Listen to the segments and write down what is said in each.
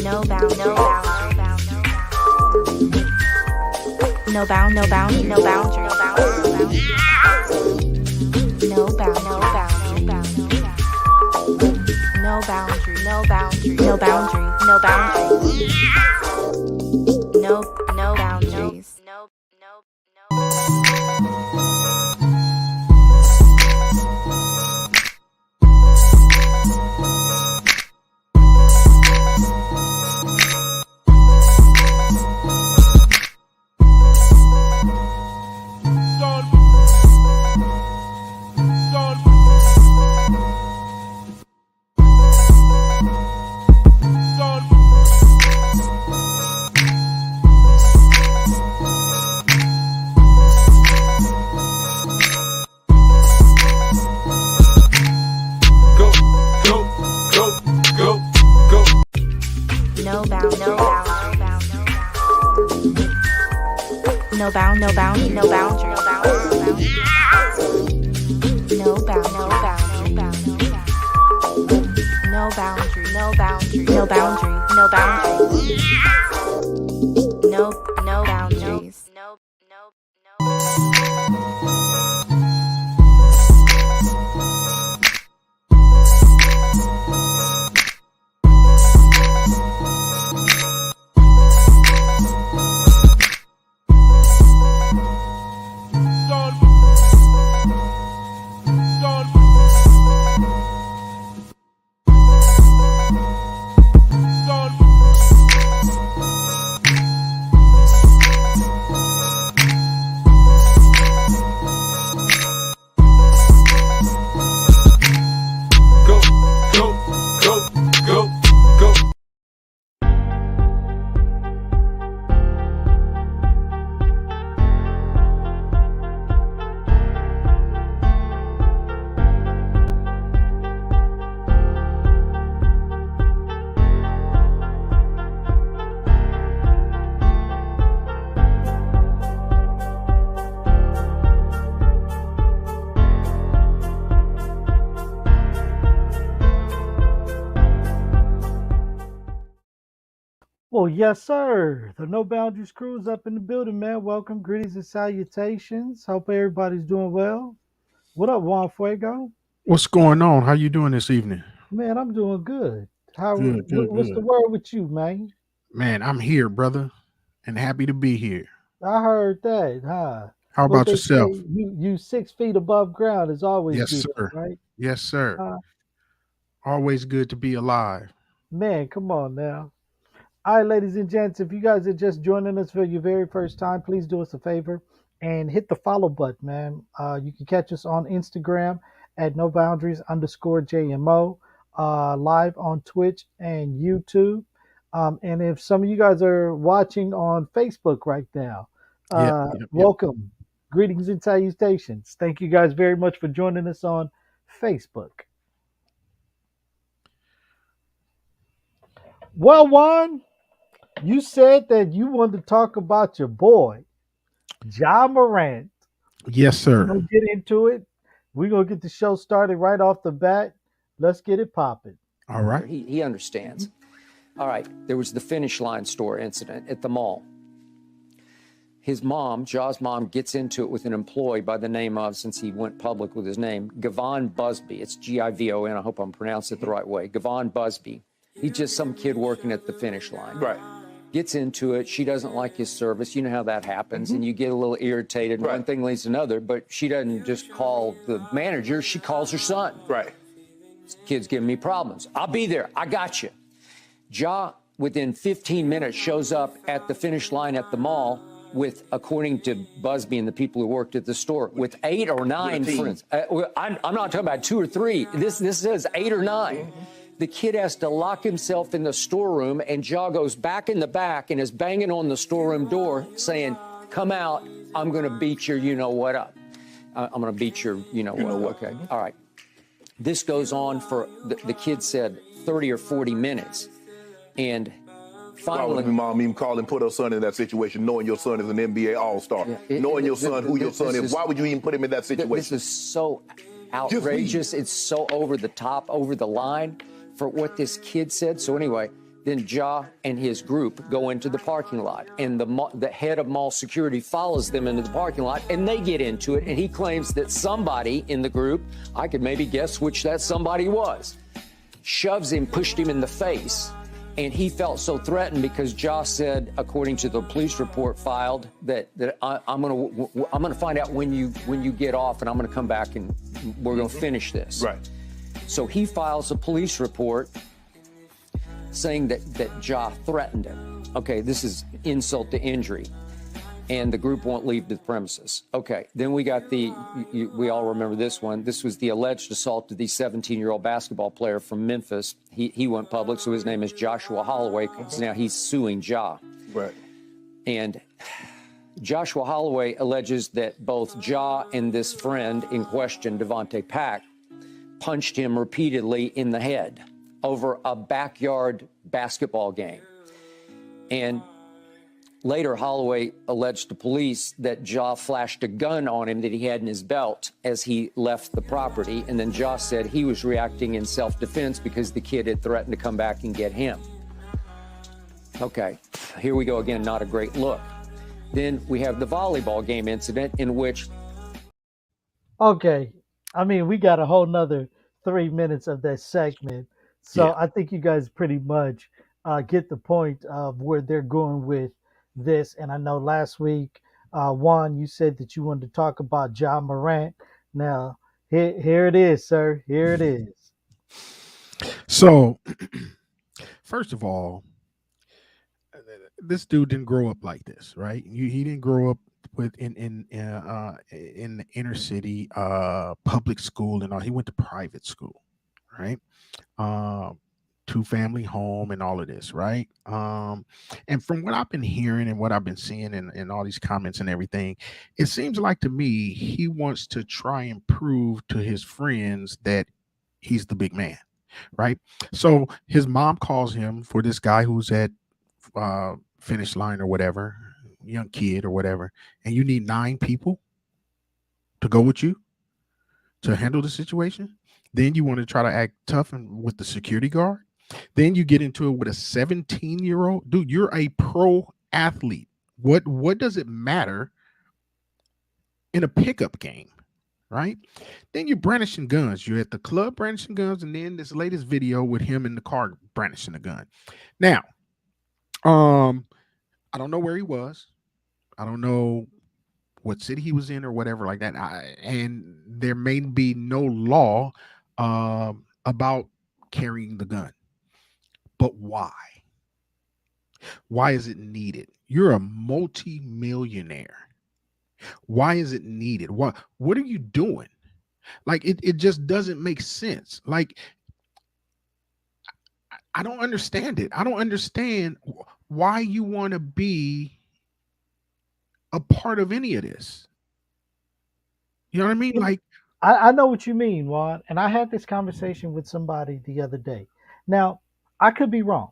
no bound, no bound, no bound, no bound, no bound, no bound, no bound, no bound, no boundary, no boundary, no boundary, no boundary, no boundaries, no. No bound, no bound, no bound, no bound, no bound, no bound, no boundary, no boundary, no boundary, no boundary, no boundaries, no. Well, yes, sir. The No Boundaries crew is up in the building, man. Welcome, greetings, and salutations. Hope everybody's doing well. What up, Juan Fuego? What's going on? How you doing this evening? Man, I'm doing good. Good. What's the word with you, man? Man, I'm here, brother, and happy to be here. I heard that, huh? How about yourself? You 6 feet above ground is always Yes, good, sir. right? Yes, sir. Always good to be alive. Man, come on now. All right, ladies and gents, if you guys are just joining us for your very first time, please do us a favor and hit the follow button, man. You can catch us on Instagram at NoBoundaries_JMO, live on Twitch and YouTube. And if some of you guys are watching on Facebook right now, welcome. Greetings and salutations. Thank you guys very much for joining us on Facebook. Well, Juan, you said that you wanted to talk about your boy, Ja Morant. Yes, sir. We're going to get into it. We're going to get the show started right off the bat. Let's get it popping. All right. He understands. All right. There was the Finish Line store incident at the mall. His mom, Ja's mom, gets into it with an employee by the name of, since he went public with his name, Gavon Busby. It's Givon. I hope I'm pronouncing it the right way. Gavon Busby. He's just some kid working at the Finish Line. Right. Gets into it. She doesn't like his service. You know how that happens. And you get a little irritated. Right. One thing leads to another. But she doesn't just call the manager. She calls her son. Right. This kid's giving me problems. I'll be there. I got you. Ja, within 15 minutes, shows up at the Finish Line at the mall with, according to Busby and the people who worked at the store, with 8 or 9 friends. I'm not talking about 2 or 3. This says 8 or 9. The kid has to lock himself in the storeroom, and Ja goes back in the back and is banging on the storeroom door saying, come out, I'm going to beat your you-know-what up. I'm going to beat your you-know-what. Okay, all right. This goes on for, the kid said, 30 or 40 minutes. And finally... Why would your mom even call and put her son in that situation, knowing your son is an NBA All-Star? Knowing your son, who your son is, why would you even put him in that situation? This is so outrageous. It's so over the top, over the line for what this kid said. So anyway, Then Ja and his group go into the parking lot, and the head of mall security follows them into the parking lot, and they get into it, and he claims that somebody in the group, I could maybe guess which that somebody was, shoves him, pushed him in the face, and he felt so threatened because Ja said, according to the police report filed, that I'm gonna find out when you get off, and I'm gonna come back and we're gonna finish this. Right. So he files a police report saying that Ja threatened him. Okay, this is insult to injury. And the group won't leave the premises. Okay, then we got we all remember this one. This was the alleged assault of the 17-year-old basketball player from Memphis. He went public, so his name is Joshua Holloway. So now he's suing Ja. Right. And Joshua Holloway alleges that both Ja and this friend in question, Devontae Pack, punched him repeatedly in the head over a backyard basketball game. And later, Holloway alleged to police that Ja flashed a gun on him that he had in his belt as he left the property. And then Ja said he was reacting in self-defense because the kid had threatened to come back and get him. Okay, here we go again, not a great look. Then we have the volleyball game incident in which... Okay, I mean, we got a whole nother 3 minutes of that segment. So Yeah. I think you guys pretty much get the point of where they're going with this. And I know last week, Juan, you said that you wanted to talk about Ja Morant. Now, here it is, sir. Here it is. So, first of all, this dude didn't grow up like this, right? He didn't grow up in the inner city public school and all. He went to private school, right? Two-family home and all of this, right? And from what I've been hearing and what I've been seeing in all these comments and everything, it seems like to me he wants to try and prove to his friends that he's the big man, right? So his mom calls him for this guy who's at finish line or whatever, young kid or whatever, and you need 9 people to go with you to handle the situation. Then you want to try to act tough and with the security guard. Then you get into it with a 17-year-old. Dude, you're a pro athlete. What does it matter in a pickup game, right? Then you're brandishing guns. You're at the club brandishing guns, and then this latest video with him in the car brandishing a gun. Now, I don't know where he was. I don't know what city he was in or whatever like that. And there may be no law about carrying the gun. But why? Why is it needed? You're a multi-millionaire. Why is it needed? What are you doing? Like, it just doesn't make sense. Like, I don't understand it. I don't understand why you want to be a part of any of this. You know what I mean? Like, I know what you mean, Juan. And I had this conversation with somebody the other day. Now, I could be wrong,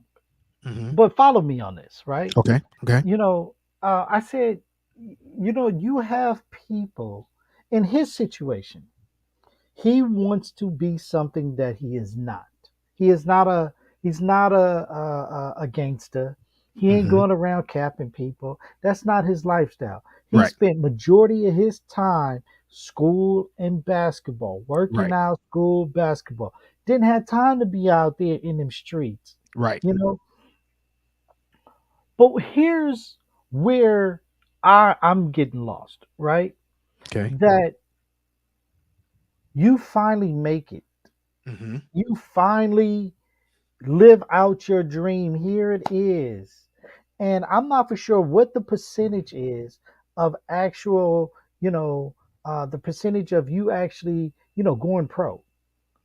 but follow me on this, right? Okay. You know, I said, you know, you have people in his situation. He wants to be something that he is not. He's not a gangster. He ain't going around capping people. That's not his lifestyle. He Right. spent majority of his time school and basketball, working Right. out, school, basketball. Didn't have time to be out there in them streets, Right. you know. But here's where I'm getting lost, right? Okay. That you finally make it. You finally live out your dream. Here it is. And I'm not for sure what the percentage is of actual, you know, the percentage of you actually, you know, going pro.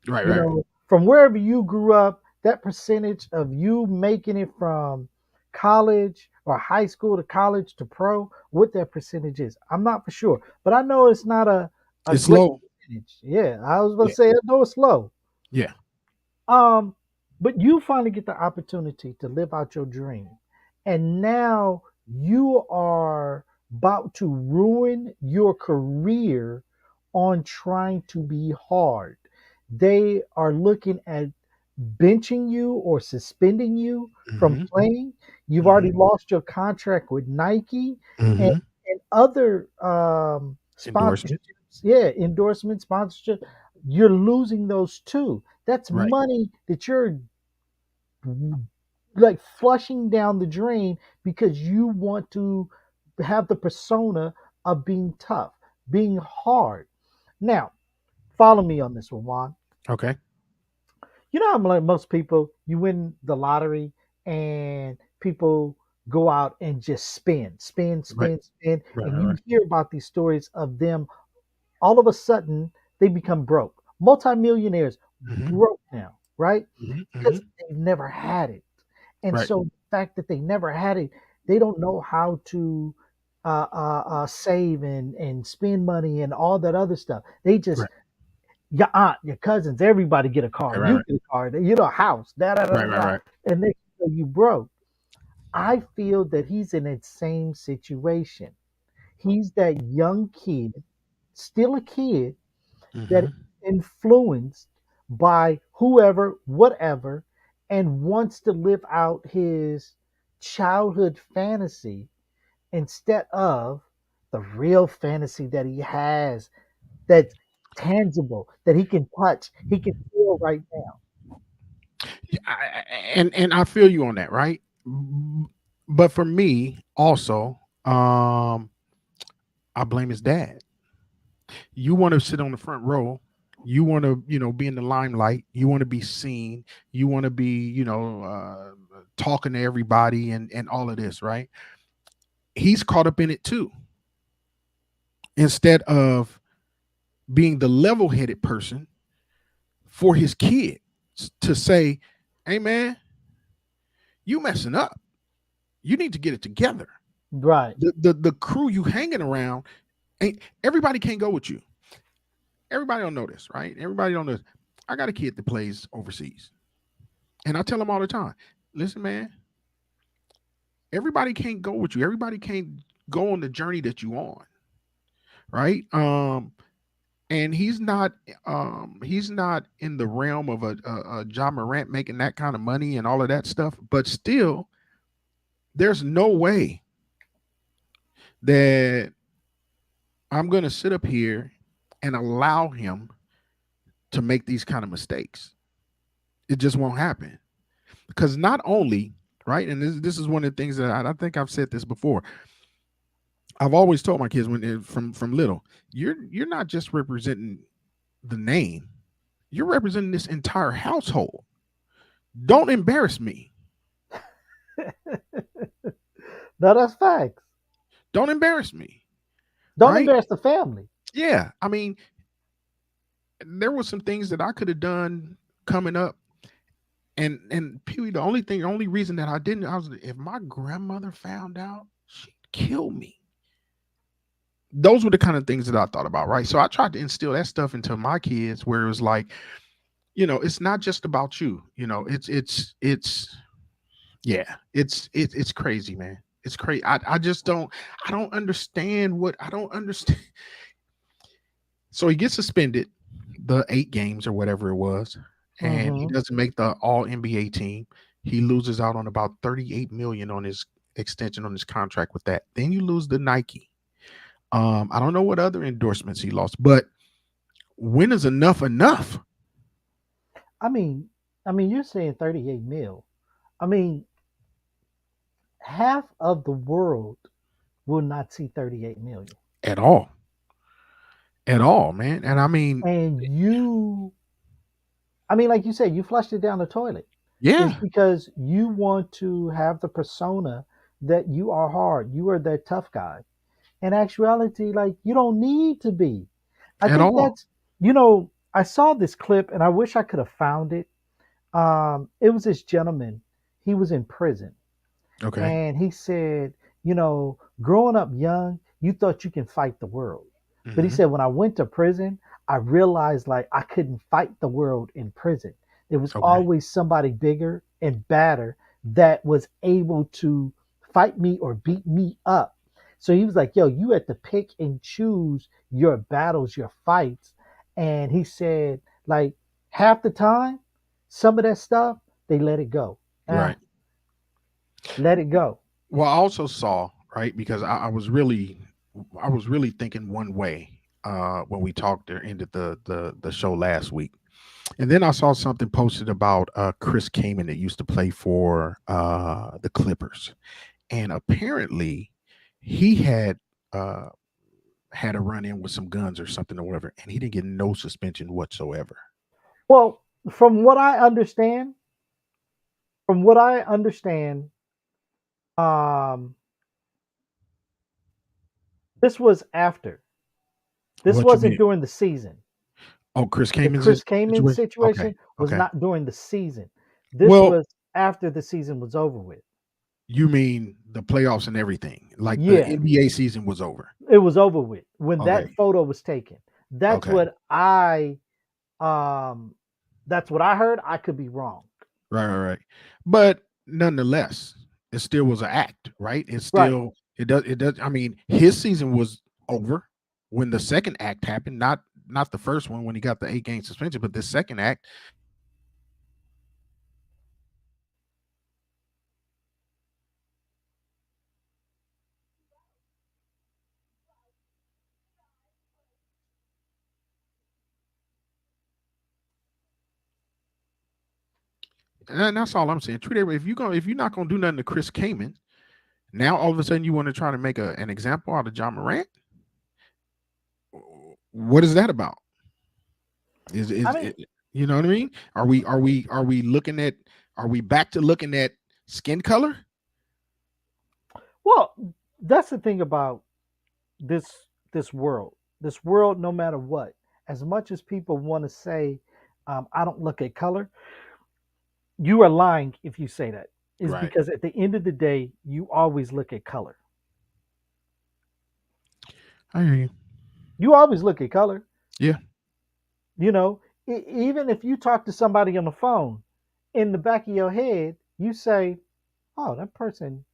Right. You Right. know, from wherever you grew up, that percentage of you making it from college or high school to college to pro, what that percentage is. I'm not for sure. But I know it's not a It's great low. percentage. Yeah, I was going to Yeah. say, I know it's low. Yeah. But you finally get the opportunity to live out your dream. And now you are about to ruin your career on trying to be hard. They are looking at benching you or suspending you from Mm-hmm. playing. You've Mm-hmm. already lost your contract with Nike and, Mm-hmm. and other Endorsement. sponsorships. Yeah, endorsement, sponsorship. You're losing those too. That's Right. money that you're like flushing down the drain because you want to have the persona of being tough, being hard. Now, follow me on this one, Juan. Okay. You know how like most people, you win the lottery and people go out and just Right. spin, Right. and Right. you Right. hear about these stories of them all of a sudden they become broke. Multimillionaires Mm-hmm. broke now, right? Mm-hmm. Mm-hmm. Because they've never had it. And Right. so the fact that they never had it, they don't know how to save and spend money and all that other stuff. They just Right. your aunt, your cousins, everybody get a car. Right. Right. You Right. get a car. You know, a house. Da da da Right. da Right. da. Right. And next thing you know, you broke. I feel that he's in that same situation. He's that young kid, still a kid, that Mm-hmm. is influenced by whoever, whatever, and wants to live out his childhood fantasy instead of the real fantasy that he has that's tangible, that he can touch, he can feel right now. Yeah, and I feel you on that, right? But for me, also, I blame his dad. You want to sit on the front row. You want to, be in the limelight. You want to be seen. You want to be, talking to everybody and all of this, right? He's caught up in it too. Instead of being the level-headed person for his kid to say, "Hey, man, you messing up. You need to get it together." Right. The crew you hanging around ain't everybody can't go with you. Everybody don't know this, right? Everybody don't know this. I got a kid that plays overseas. And I tell him all the time, listen, man, everybody can't go with you. Everybody can't go on the journey that you on. Right. And he's not in the realm of a John Morant making that kind of money and all of that stuff. But still, there's no way that I'm gonna sit up here and allow him to make these kind of mistakes. It just won't happen. Because not only, right, and this is one of the things that I think I've said this before. I've always told my kids from little, you're not just representing the name, you're representing this entire household. Don't embarrass me. No, that's facts. Don't embarrass me. Don't Right? embarrass the family. Yeah. I mean, there were some things that I could have done coming up. And Pee-wee, the only reason that I didn't, I was if my grandmother found out, she'd kill me. Those were the kind of things that I thought about, right? So I tried to instill that stuff into my kids where it was like, it's not just about you. It's yeah, it's crazy, man. It's crazy. I just I don't understand what I don't understand. So he gets suspended the 8 games or whatever it was, and he Hmm. doesn't make the all NBA team. He loses out on about 38 million on his extension on his contract with that. Then you lose the Nike. I don't know what other endorsements he lost, but when is enough? I mean, you're saying 38 mil. I mean, half of the world will not see 38 million. At all. At all, man. And I mean, And like you said, you flushed it down the toilet. It's yeah, because you want to have the persona that you are hard. You are that tough guy. In actuality, like you don't need to be. I at think all. that's, I saw this clip and I wish I could have found it. It was this gentleman. He was in prison Okay. and he said, growing up young, you thought you can fight the world. But he Hmm. said, when I went to prison, I realized like I couldn't fight the world in prison. There was Okay. always somebody bigger and badder that was able to fight me or beat me up. So he was like, yo, you had to pick and choose your battles, your fights. And he said, like, half the time, some of that stuff, they let it go. Right. Let it go. Well, I also saw, right, because I was really thinking one way when we talked or ended the show last week. And then I saw something posted about Chris Kaman that used to play for the Clippers. And apparently he had a run-in with some guns or something or whatever, and he didn't get no suspension whatsoever. Well, from what I understand, this was after. This What you wasn't mean? during the season. Oh, Chris The Kaman's Chris Kaman situation? situation was Okay. not during the season. This Well, was after the season was over with. you mean the playoffs and everything? Like the Yeah, NBA season was over. it was over with when that Okay. photo was taken. That's Okay. what I that's what I heard. I could be wrong. Right. But nonetheless, it still was an act, right? It's Right. still it does. I mean, his season was over when the second act happened, not the first one when he got the 8-game suspension, but the second act. And that's all I'm saying. Treat it if you're not gonna do nothing to Chris Kaman, now all of a sudden you want to try to make an example out of John Morant. What is that about? You know what I mean? Are we back to looking at skin color? Well, that's the thing about this world. This world, no matter what, as much as people want to say, I don't look at color, you are lying if you say that. Is Right. because at the end of the day, you always look at color. I hear you. You always look at color. Yeah. You know, even if you talk to somebody on the phone, in the back of your head, you say, "Oh, that person,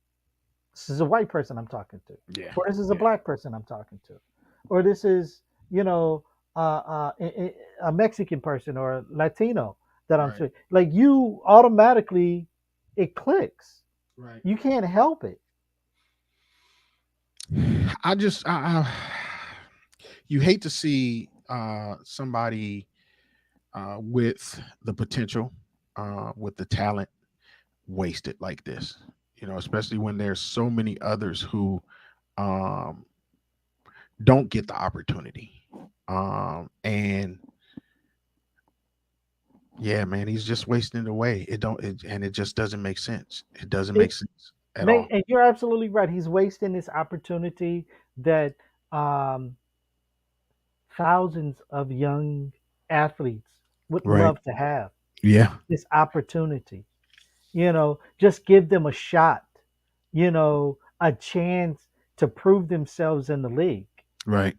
this is a white person I'm talking to, Yeah. or this is a black person I'm talking to, or this is, a Mexican person or a Latino that I'm Right. speaking." Like you automatically, it clicks. Right. You can't help it. You hate to see somebody with the potential, with the talent, wasted like this. Especially when there's so many others who don't get the opportunity. And yeah, man, he's just wasting it away. It just doesn't make sense. It doesn't make sense at all. And you're absolutely right. He's wasting this opportunity that um, thousands of young athletes would Right. love to have. Yeah. This opportunity. Just give them a shot, a chance to prove themselves in the league, Right.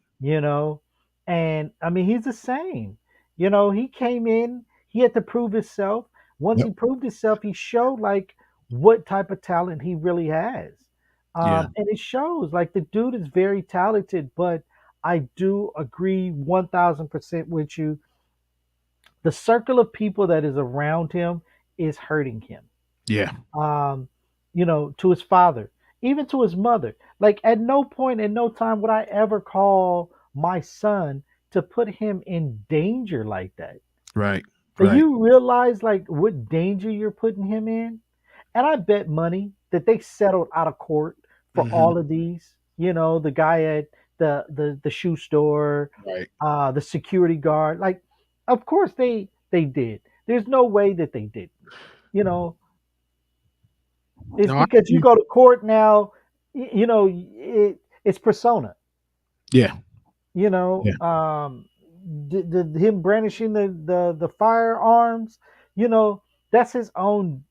And I mean, he's the same. He came in, he had to prove himself. Once Yep. he proved himself, he showed like what type of talent he really has. Yeah. And it shows like the dude is very talented, but I do agree 1000% with you. The circle of people that is around him is hurting him. Yeah. To his father, even to his mother. Like at no point, in no time would I ever call my son to put him in danger like that. Right. Do Right. you realize like what danger you're putting him in? And I bet money that they settled out of court for Mhm. all of these. The guy at the shoe store, Right. the security guard. Like, of course they did. There's no way that they didn't. It's No, I because you agree. go to court now, it's persona. Yeah. Him brandishing the firearms, that's his own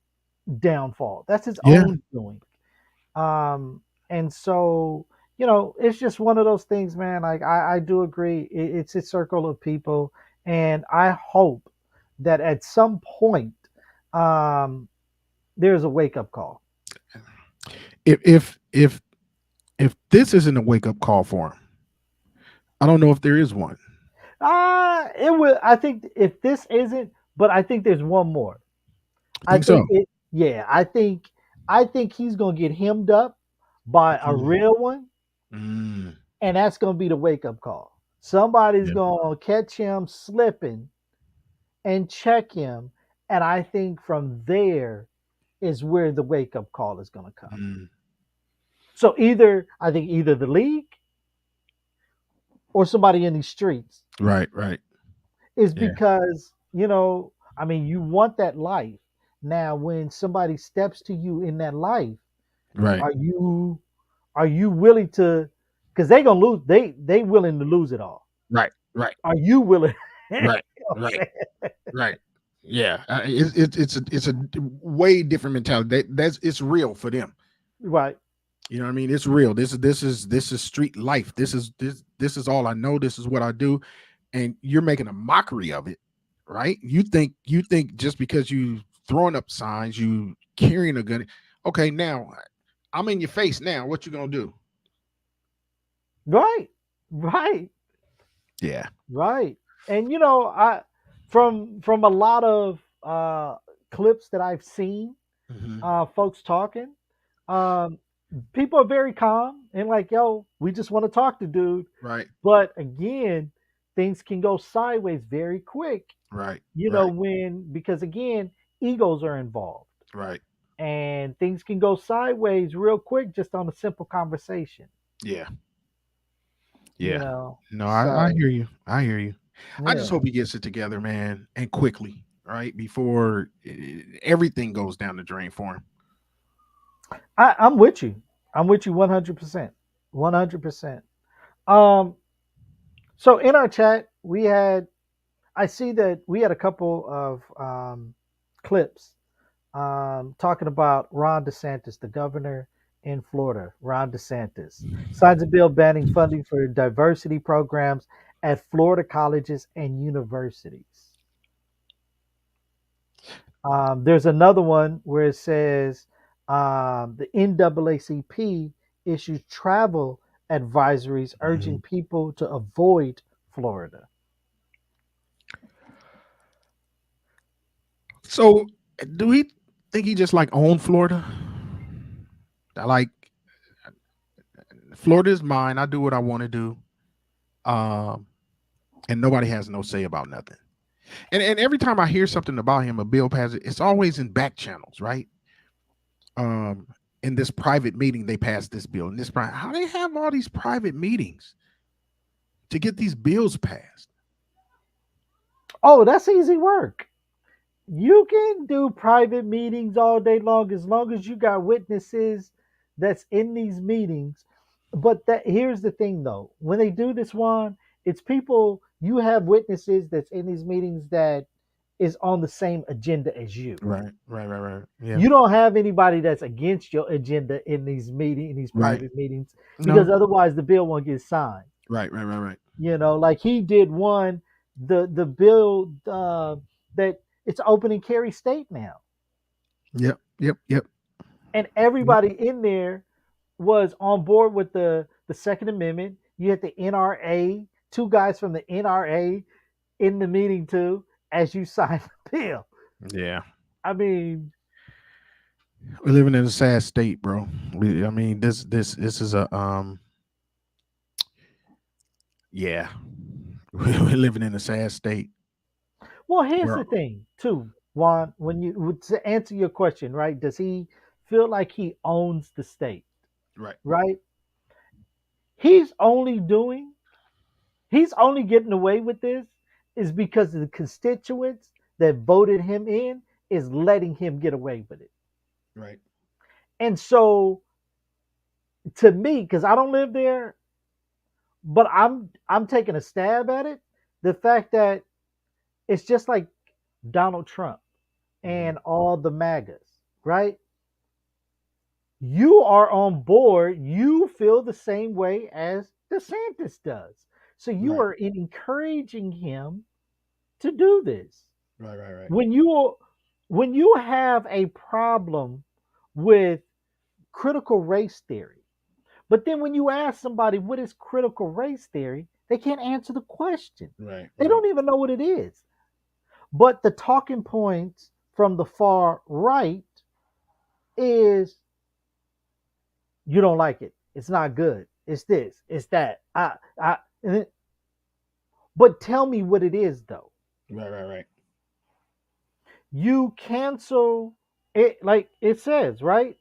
downfall. That's his Yeah. own doing. And so, it's just one of those things, man. Like I do agree. It's a circle of people, and I hope that at some point, there's a wake up call. If this isn't a wake up call for him, I don't know if there is one. It will. I think if this isn't, but I think there's one more. I think so. I think he's gonna get hemmed up by a real one, Mm, and that's gonna be the wake up call. Somebody's yeah. gonna catch him slipping and check him, and I think from there is where the wake up call is gonna come. Mm, So I think either the league or somebody in these streets right. Right. is Yeah. because, I mean, you want that life. Now, when somebody steps to you in that life, Right. are you willing to? Because they gonna lose. They willing to lose it all. Right. Right. Are you willing? Right. Right. Right. Yeah. It's a way different mentality. It's real for them. Right. You know what I mean? It's real. This is street life. This is all I know. This is what I do, and you're making a mockery of it, right? You think just because you throwing up signs, you carrying a gun. Okay, now I'm in your face. Now what you gonna do? Right. Right. Yeah. Right. And I from a lot of clips that I've seen, folks talking, um, people are very calm and like, yo, we just want to talk to dude. Right. But again, things can go sideways very quick. Right. Because again, egos are involved Right. and things can go sideways real quick just on a simple conversation. Yeah. You Yeah. know, No, I so hear you. I hear you. I just yeah, hope he gets it together, man, and quickly, right? Before everything goes down the drain for him. I'm with you. I'm with you 100%. 100%. Um, so in our chat, I see that we had a couple of clips talking about Ron DeSantis, the governor in Florida. Ron DeSantis signs a bill banning funding for diversity programs at Florida colleges and universities. There's another one where it says the NAACP issues travel advisories urging people to avoid Florida. So, do we think he just like owned Florida? Like, Florida is mine. I do what I want to do, and nobody has no say about nothing. And every time I hear something about him, a bill passes, it's always in back channels, right? In this private meeting, they passed this bill. In this how they have all these private meetings to get these bills passed? Oh, that's easy work. You can do private meetings all day long as you got witnesses that's in these meetings. But here's the thing though. When they do this one, it's people you have witnesses that's in these meetings that is on the same agenda as you. Right. Yeah. You don't have anybody that's against your agenda in these private meetings, because otherwise the bill won't get signed. Right. Like he did one, the bill that it's open and carry state now. Yep. And everybody in there was on board with the Second Amendment. You had the NRA, two guys from the NRA in the meeting too, as you signed the bill. Yeah. I mean, we're living in a sad state, bro. I mean, this is a yeah. We're living in a sad state. Well, here's the thing, too, Juan. To answer your question, right? Does he feel like he owns the state? Right. Right. He's only getting away with this is because the constituents that voted him in is letting him get away with it. Right. And so, to me, because I don't live there, but I'm taking a stab at it. The fact that it's just like Donald Trump and all the MAGAs, right? You are on board. You feel the same way as DeSantis does. So you are encouraging him to do this. Right. When you have a problem with critical race theory, but then when you ask somebody what is critical race theory, they can't answer the question. Right. They don't even know what it is. But the talking points from the far right is you don't like it. It's not good. It's this. It's that. But tell me what it is though. Right. You cancel it like it says, right?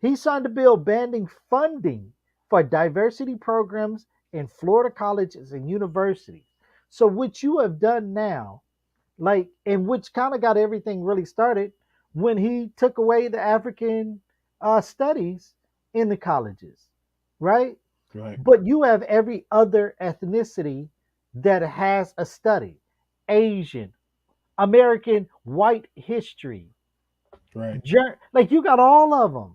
He signed a bill banning funding for diversity programs in Florida colleges and universities. So what you have done now, like, and which kind of got everything really started when he took away the African studies in the colleges, right? Right. But you have every other ethnicity that has a study: Asian, American, white history, Right. like you got all of them.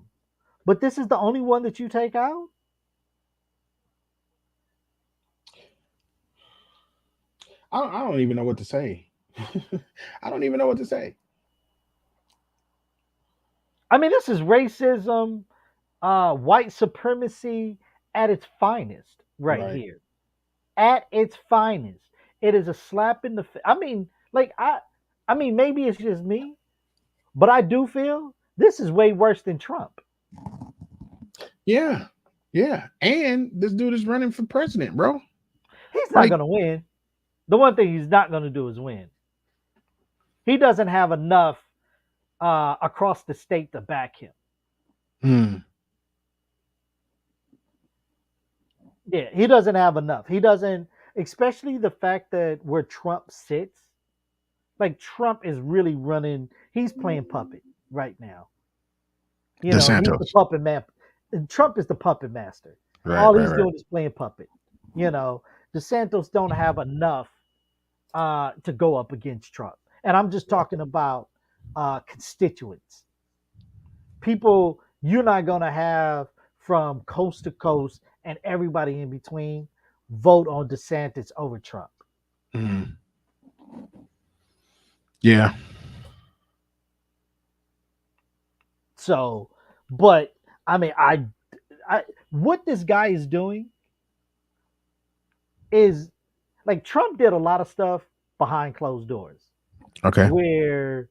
But this is the only one that you take out? I don't even know what to say. I don't even know what to say. I mean, this is racism, white supremacy at its finest, right here. At its finest, it is a slap in the face. I mean, like I mean, maybe it's just me, but I do feel this is way worse than Trump. Yeah. And this dude is running for president, bro. He's not going to win. The one thing he's not going to do is win. He doesn't have enough across the state to back him. Yeah, he doesn't have enough. He doesn't, especially the fact that where Trump sits, like Trump is really running. He's playing puppet right now. You know, he's the puppet man. Trump is the puppet master. All he's doing is playing puppet. You know, DeSantis don't have enough to go up against Trump. And I'm just talking about constituents. People you're not going to have from coast to coast and everybody in between vote on DeSantis over Trump. Yeah. So, but I mean, I what this guy is doing is like Trump did a lot of stuff behind closed doors. Okay. Where,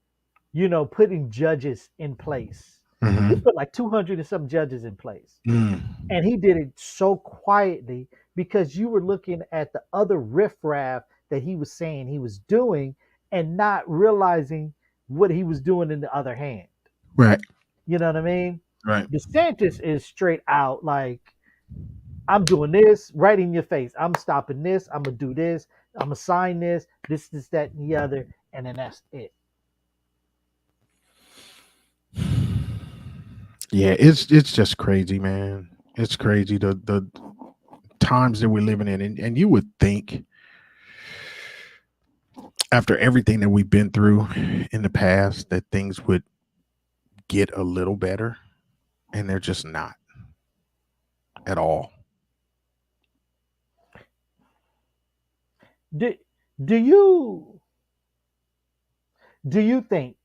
you know, putting judges in place. He put like 200 and some judges in place. And he did it so quietly because you were looking at the other riffraff that he was saying he was doing and not realizing what he was doing in the other hand. Right. You know what I mean? Right. DeSantis is straight out like, I'm doing this right in your face. I'm stopping this. I'm going to do this. I'm going to sign this, that, and the other. And then that's it. Yeah, it's just crazy, man. It's crazy the times that we're living in, and you would think after everything that we've been through in the past that things would get a little better, and they're just not at all. Do you think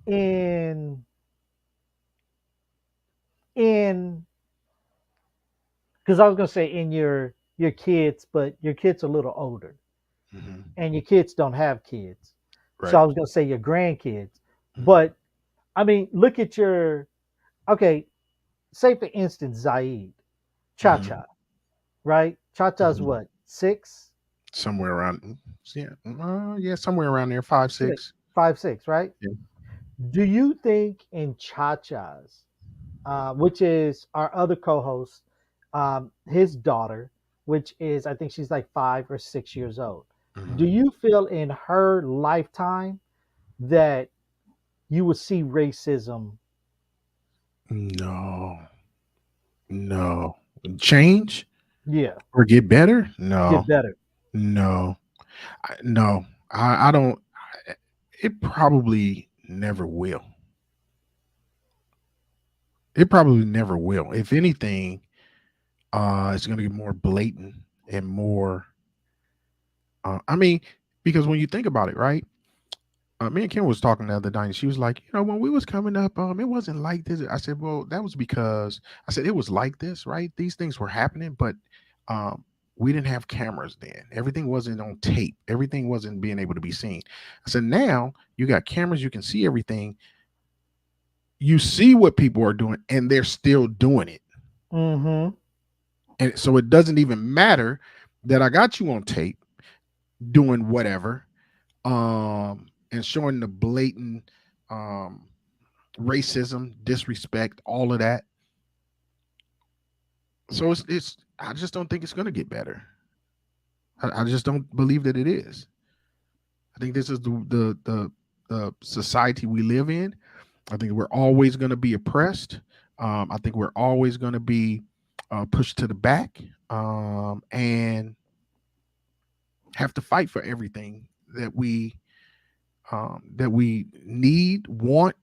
in because I was gonna say in your kids, but your kids are a little older, and your kids don't have kids, so I was gonna say your grandkids. But I mean, look at your say for instance, Zaid, Cha-Cha, right? Cha-Cha's what, 6? Somewhere around, somewhere around there, 5, 6. 5, 6, right? Yeah. Do you think in Cha-Cha's, which is our other co-host, his daughter, which is, I think she's like 5 or 6 years old. Do you feel in her lifetime that you would see racism? No. Change? Yeah. Or get better? No. Get better. No. I don't. It probably never will. It probably never will. If anything, it's going to get more blatant and more. I mean, because when you think about it, right? Me and Kim was talking the other night, and she was like, when we was coming up, it wasn't like this. I said, well, that was because I said it was like this, right? These things were happening, but We didn't have cameras then. Everything wasn't on tape. Everything wasn't being able to be seen. So now you got cameras, you can see everything. You see what people are doing, and they're still doing it. Mm-hmm. And so it doesn't even matter that I got you on tape doing whatever, and showing the blatant racism, disrespect, all of that. So it's I just don't think it's going to get better. I just don't believe that it is. I think this is the society we live in. I think we're always going to be oppressed. I think we're always going to be pushed to the back, and have to fight for everything that we need, want,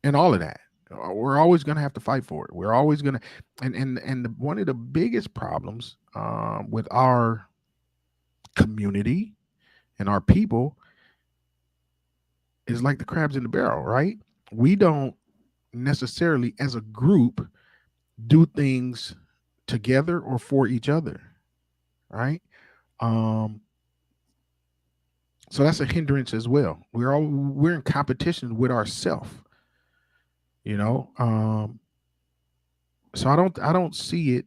and all of that. We're always going to have to fight for it. We're always going to, one of the biggest problems with our community and our people is like the crabs in the barrel, right? We don't necessarily, as a group, do things together or for each other, right? So that's a hindrance as well. We're in competition with ourselves, you know. So I don't see it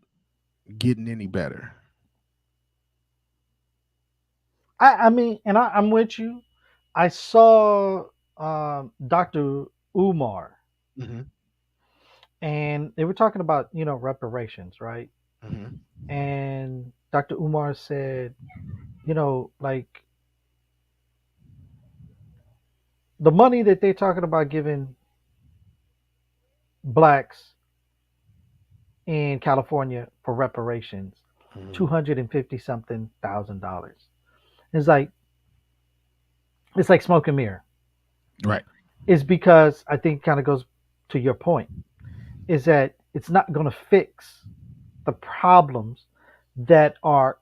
getting any better. I mean, and I'm with you. I saw Dr. Umar, Mm-hmm. and they were talking about reparations, right? Mm-hmm. And Dr. Umar said, like the money that they're talking about giving blacks in California for reparations, Mm-hmm. $250 something thousand. It's like smoke and mirror. Right. Is because I think kind of goes to your point, is that it's not going to fix the problems that are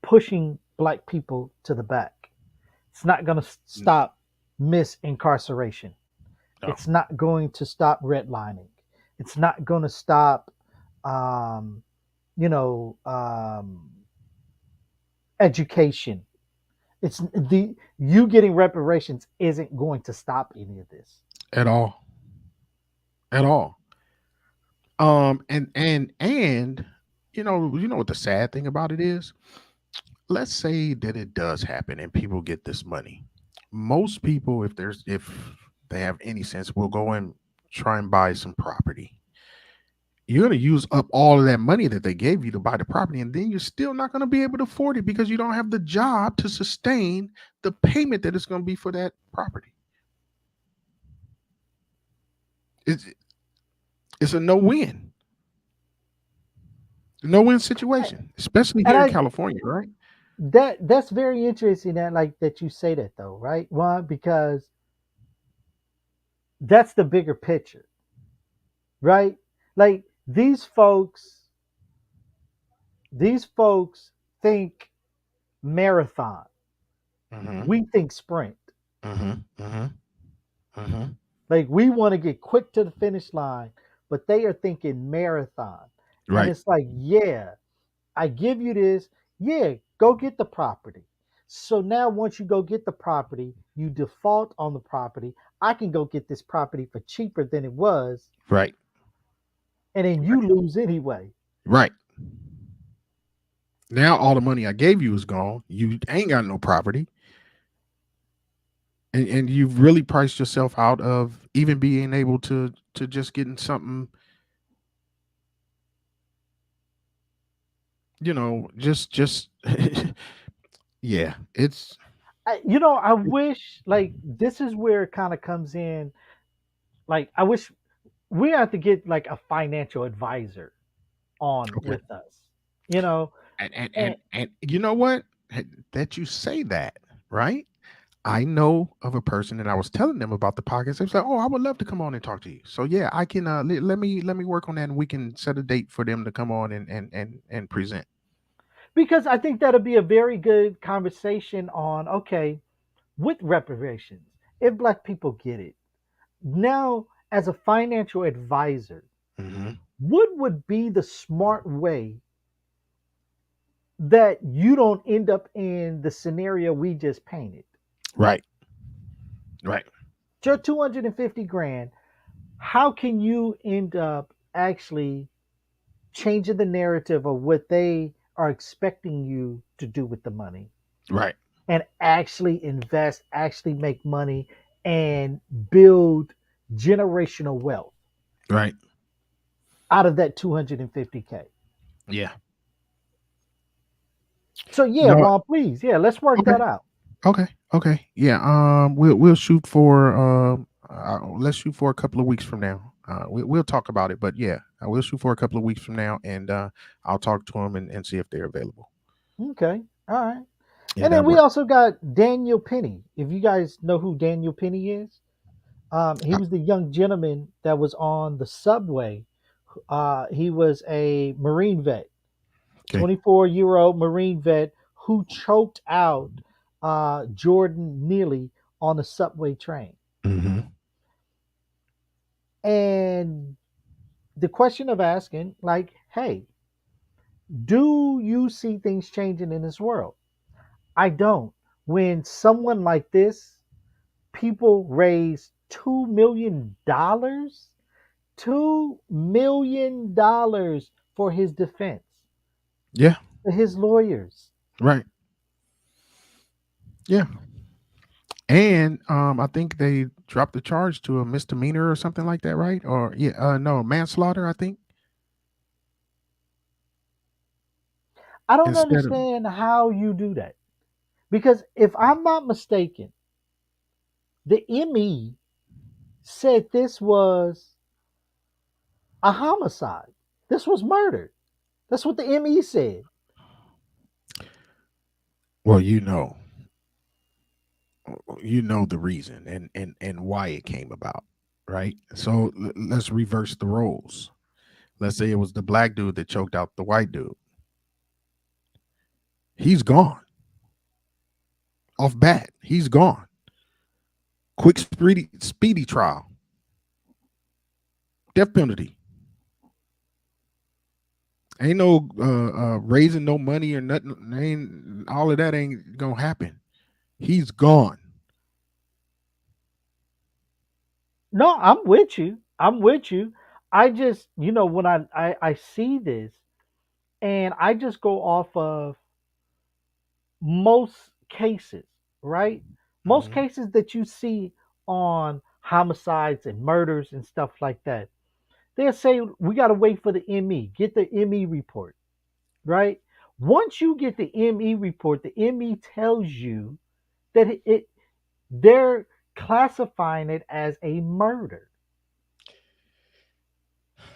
pushing black people to the back. It's not going to stop misincarceration. No. It's not going to stop redlining. It's not going to stop, education. It's you getting reparations isn't going to stop any of this At all. At all. And you know what the sad thing about it is? Let's say that it does happen and people get this money. Most people, if they have any sense, will go and try and buy some property. You're going to use up all of that money that they gave you to buy the property, and then you're still not going to be able to afford it because you don't have the job to sustain the payment that it's going to be for that property. It's a no-win situation, especially here in California, right? That's very interesting that you say that though, right? One, because that's the bigger picture, right? Like these folks think marathon. Mm-hmm. We think sprint. Mm-hmm. Mm-hmm. Mm-hmm. Like we want to get quick to the finish line, but they are thinking marathon. Right. And it's like, yeah, I give you this. Yeah, go get the property. So now once you go get the property, you default on the property. I can go get this property for cheaper than it was. Right. And then you lose anyway. Right. Now all the money I gave you is gone. You ain't got no property. And you've really priced yourself out of even being able to just getting something, just yeah, it's I wish like this is where it kind of comes in. Like I wish we have to get like a financial advisor on with us. And you know what? That you say that, right? I know of a person, and I was telling them about the podcast. They was like, "Oh, I would love to come on and talk to you." So yeah, I can let me work on that, and we can set a date for them to come on and present. Because I think that'll be a very good conversation on with reparations. If black people get it now, as a financial advisor, Mm-hmm. what would be the smart way that you don't end up in the scenario we just painted. Right. Right. Your 250 grand, how can you end up actually changing the narrative of what they are expecting you to do with the money Right. and actually invest, actually make money and build generational wealth Right. out of that 250K? Yeah. So yeah, No. Ron, please, yeah, let's work Okay. that out. Okay. Okay. Yeah. We'll shoot for let's shoot for a couple of weeks from now. We'll talk about it, but yeah, we'll shoot for a couple of weeks from now, and I'll talk to them and see if they're available. Okay, all right. Yeah, And then that we works. also got Daniel Penny. If you guys know who Daniel Penny is, he Uh, was the young gentleman that was on the subway. He was a Marine vet, Okay. 24-year-old Marine vet who choked out Jordan Neely on the subway train. Mm-hmm. And the question of asking, like, hey, do you see things changing in this world? I don't. When someone like this, people raise $2 million, $2 million for his defense, Yeah. for his lawyers. Right. Yeah. And I think they dropped the charge to a misdemeanor or something like that, right? Or yeah, no, manslaughter, I think, I don't instead of. understand how you do that. Because if I'm not mistaken, the ME said this was a homicide. This was murder. That's what the ME said. Well, you know the reason and why it came about, right? So let's reverse the roles. Let's say it was the black dude that choked out the white dude. He's gone. Off bat, he's gone. Quick, speedy trial. Death penalty. Ain't no raising no money or nothing. Ain't all of that ain't gonna happen. He's gone. No, I'm with you. I'm with you. I just, when I see this and I just go off of most cases, right? Most Mhm. cases that you see on homicides and murders and stuff like that, they'll say we got to wait for the ME, get the ME report, right? Once you get the ME report, the ME tells you that they're classifying it as a murder.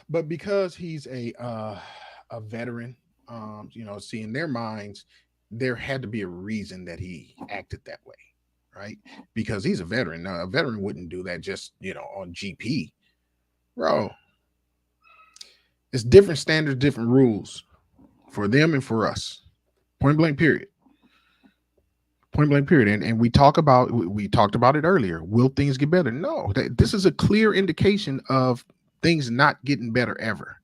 But because he's a veteran, see in their minds, there had to be a reason that he acted that way, right? Because he's a veteran. Now, a veteran wouldn't do that just on GP, bro. It's different standards, different rules for them and for us. Point blank, period. Point blank, period. And we talked about it earlier. Will things get better? No. This is a clear indication of things not getting better ever.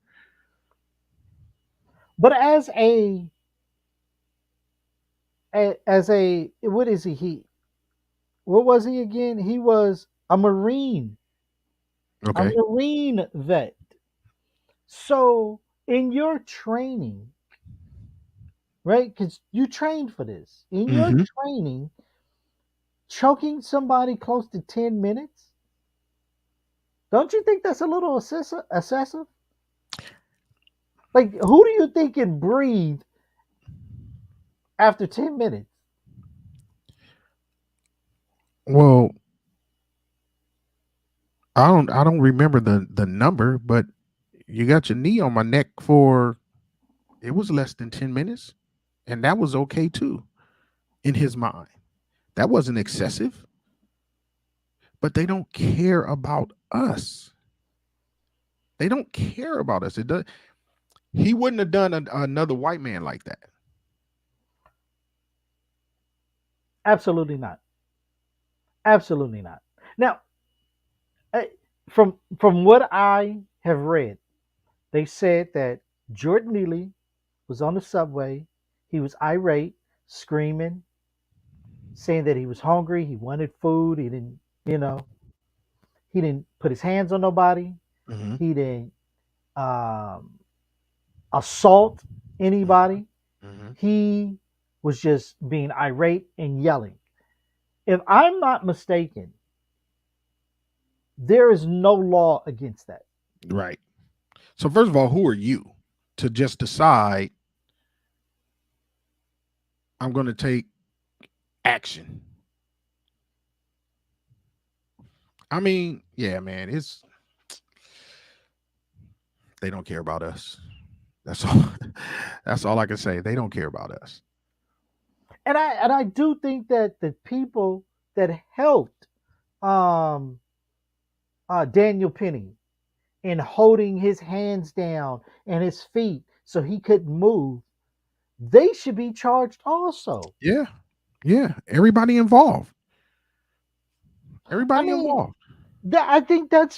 But as a what is he? What was he again? He was a Okay. Marine vet. So in your training, right? Because you trained for this. In your Mm-hmm. training, choking somebody close to 10 minutes, don't you think that's a little excessive? Like, who do you think can breathe after 10 minutes? Well, I don't remember the number, but you got your knee on my neck for it was less than 10 minutes, and that was okay too in his mind. That wasn't excessive, but they don't care about us. They don't care about us. It does. He wouldn't have done another white man like that. Absolutely not. Absolutely not. Now, from what I have read, they said that Jordan Neely was on the subway. He was irate, screaming, saying that he was hungry, he wanted food, he didn't, you know, he didn't put his hands on nobody, Mm-hmm. he didn't um, assault anybody. Mm-hmm. He was just being irate and yelling. If I'm not mistaken, there is no law against that. Right. So first of all, who are you to just decide I'm going to take action? I mean, yeah, man, they don't care about us. That's all. That's all I can say. They don't care about us. And I do think that the people that helped um, Daniel Penny in holding his hands down and his feet so he couldn't move, they should be charged also. Yeah. Yeah. Everybody involved. I Everybody mean, involved. I think that's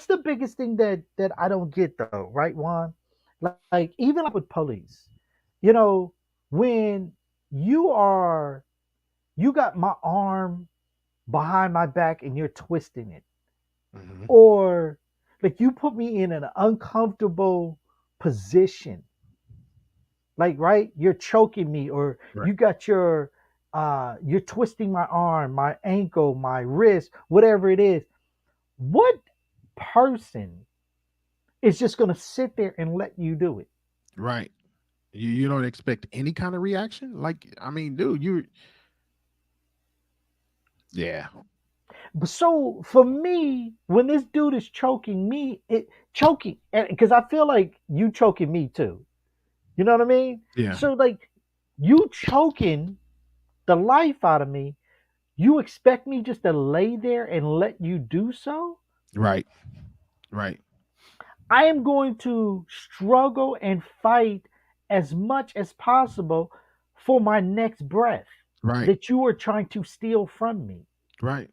the biggest thing that I don't get though, right, Juan? Like even like with police, you know, when you are you got my arm behind my back and you're twisting it, Mm-hmm. or like you put me in an uncomfortable position, like right, you're choking me, or Right. you got your you're twisting my arm, my ankle, my wrist, whatever it is. What person is just going to sit there and let you do it? Right. You don't expect any kind of reaction? Like, I mean, dude, yeah. But so for me, when this dude is choking me, it choking because I feel like you choking me too. You know what I mean? Yeah. So like you choking the life out of me, you expect me just to lay there and let you do so? Right. Right. I am going to struggle and fight as much as possible for my next breath Right. that you are trying to steal from me. Right.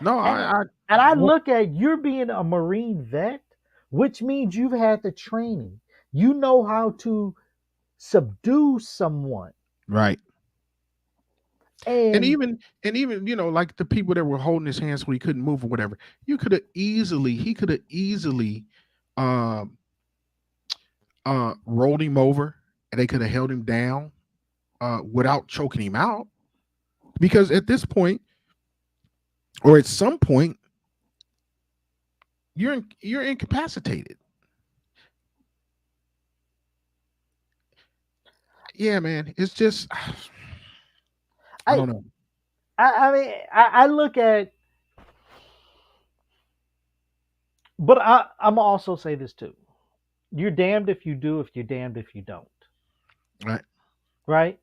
No, And I look at you're being a Marine vet, which means you've had the training. You know how to subdue someone. right. And And even, like the people that were holding his hands when he couldn't move or whatever, he could have easily um rolled him over and they could have held him down without choking him out. Because at this point, or at some point, you're incapacitated. Yeah, man. It's just I I don't know. I mean I look at but I'm also say this too. You're damned if you do, if you're damned if you don't. Right. Right?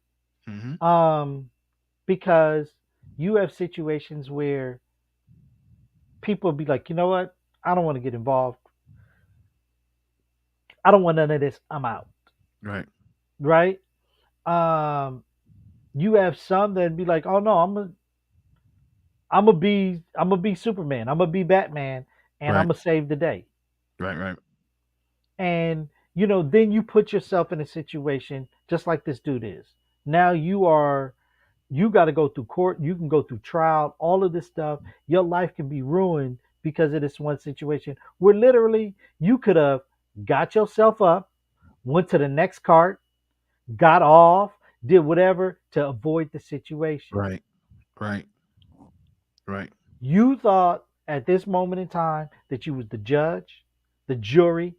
Mm-hmm. Because you have situations where people be like, you know what? I don't want to get involved. I don't want none of this. I'm out. Right. Right? Um, you have some that be like, oh no, I'm gonna be Superman. I'm gonna be Batman, and I'm Right. gonna save the day. Right. Right. And then you put yourself in a situation just like this dude is. Now you got to go through court. You can go through trial. All of this stuff. Your life can be ruined because of this one situation where literally you could have got yourself up, went to the next cart, got off, did whatever to avoid the situation. Right. Right. Right. You thought at this moment in time that you was the judge, the jury,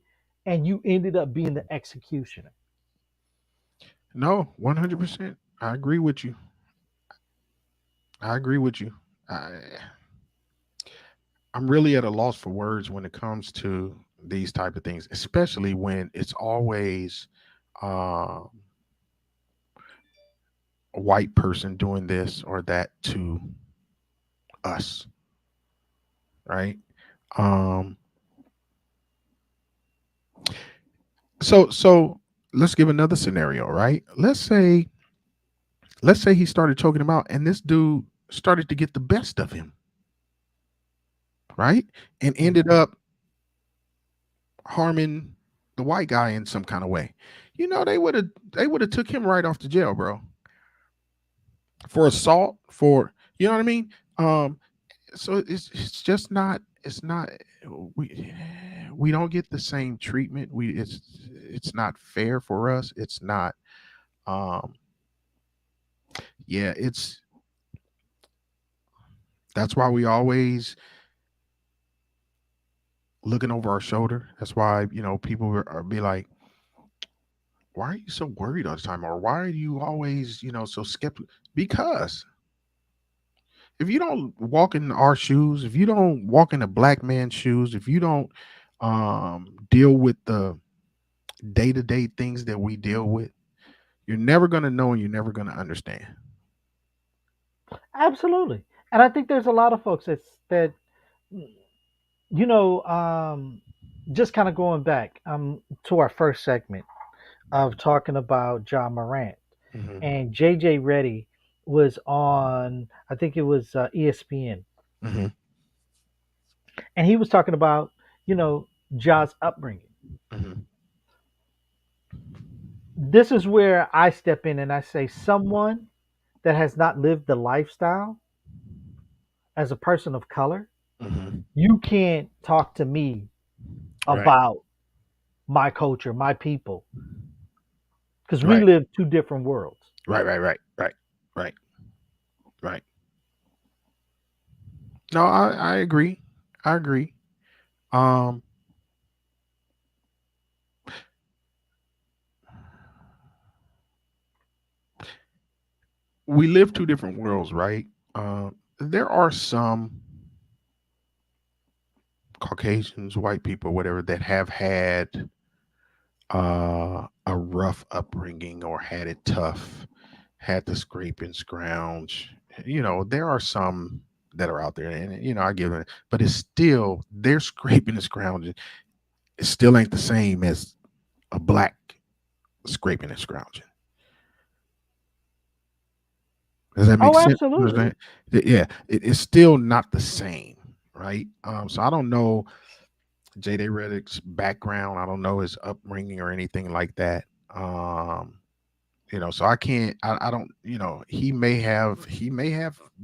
and you ended up being the executioner. No, 100%. I agree with you. I agree with you. I, I'm really at a loss for words when it comes to these type of things, especially when it's always uh, a white person doing this or that to us, right? Um, so let's give another scenario, right? Let's say he started choking him out, and this dude started to get the best of him, right? And ended up harming the white guy in some kind of way. you know, they would have took him right off the jail, bro. For assault, for, you know what I mean? So it's just not, it's not, we don't get the same treatment. It's not fair for us. It's not, um yeah, that's why we always looking over our shoulder. That's why, you know, people are be like, why are you so worried all the time? Or why are you always, you know, so skeptical? Because if you don't walk in our shoes, if you don't walk in a black man's shoes, if you don't deal with the day-to-day things that we deal with, you're never going to know and you're never going to understand. Absolutely. And I think there's a lot of folks that you know, just kind of going back to our first segment of talking about Ja Morant, Mm-hmm. and JJ Reddy was on, I think it was ESPN, Mm-hmm. and he was talking about, you know, Ja's upbringing. Mm-hmm. This is where I step in and I say, someone that has not lived the lifestyle as a person of color, Mm-hmm. you can't talk to me Right. about my culture, my people, because we Right. live two different worlds. Right. No, I agree. I agree. Um, we live two different worlds, right? There are some Caucasians, white people, whatever, that have had a rough upbringing or had it tough, had to scrape and scrounge. You know, there are some that are out there, and you know, I give it, but it's still they're scraping and scrounging. It still ain't the same as a black scraping and scrounging. Does that make Oh, sense? absolutely. Yeah, it's still not the same, right? So I don't know JD Redick's background. I don't know his upbringing or anything like that. You know, so I can't. I don't. You know, he may have